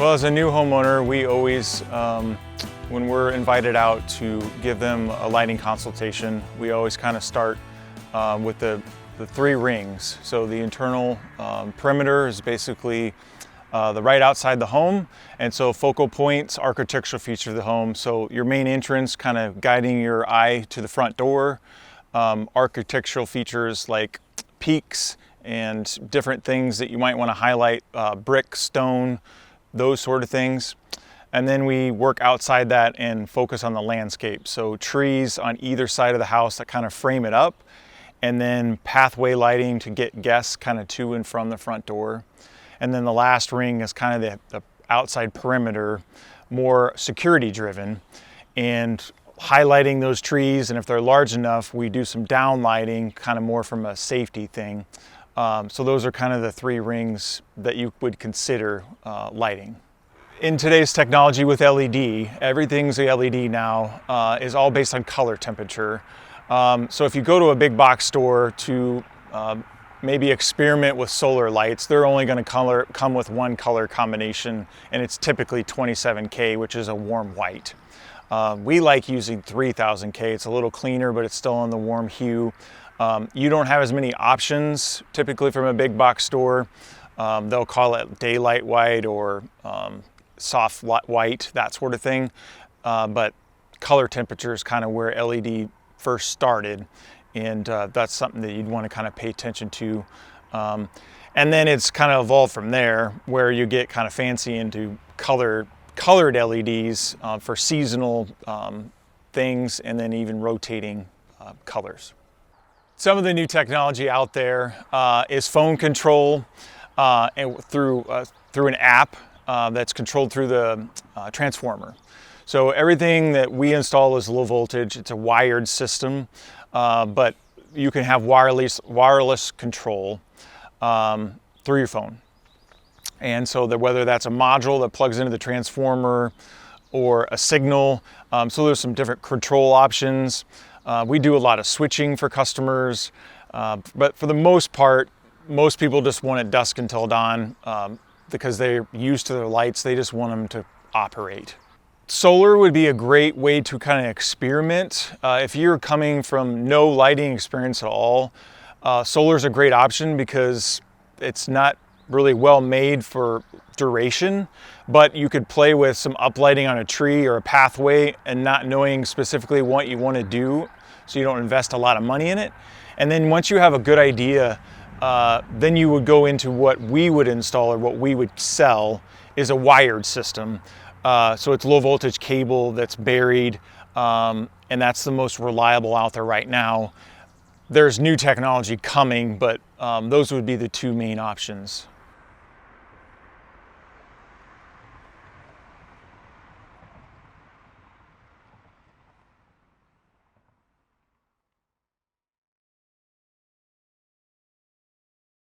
Well, as a new homeowner, we always, when we're invited out to give them a lighting consultation, we always kind of start with the three rings. So the internal perimeter is basically the right outside the home, and so focal points, architectural features of the home. So your main entrance, kind of guiding your eye to the front door, architectural features like peaks and different things that you might want to highlight, brick, stone, those sort of things. And then we work outside that and focus on the landscape. So trees on either side of the house that kind of frame it up, and then pathway lighting to get guests kind of to and from the front door. And then the last ring is kind of the outside perimeter, more security driven, and highlighting those trees. And if they're large enough, we do some down lighting, kind of more from a safety thing. So those are kind of the three rings that you would consider lighting. In today's technology with LED, everything's a LED now, is all based on color temperature. So if you go to a big box store to maybe experiment with solar lights, they're only going to come with one color combination, and it's typically 27K, which is a warm white. We like using 3000K. It's a little cleaner, but it's still in the warm hue. You don't have as many options typically from a big box store. They'll call it daylight white or soft white, that sort of thing. But color temperature is kind of where LED first started, and that's something that you'd want to kind of pay attention to. And then it's kind of evolved from there, where you get kind of fancy into colored LEDs for seasonal things, and then even rotating colors. Some of the new technology out there is phone control and through an app that's controlled through the transformer. So everything that we install is low voltage. It's a wired system, but you can have wireless control through your phone. And so whether that's a module that plugs into the transformer or a signal, so there's some different control options. We do a lot of switching for customers, but for the most part, most people just want it dusk until dawn because they're used to their lights. They just want them to operate. Solar would be a great way to kind of experiment. If you're coming from no lighting experience at all, solar is a great option because it's not really well made for duration, but you could play with some uplighting on a tree or a pathway and not knowing specifically what you want to do, so you don't invest a lot of money in it. And then once you have a good idea, then you would go into what we would install or what we would sell is a wired system. So it's low voltage cable that's buried, and that's the most reliable out there right now. There's new technology coming, but those would be the two main options.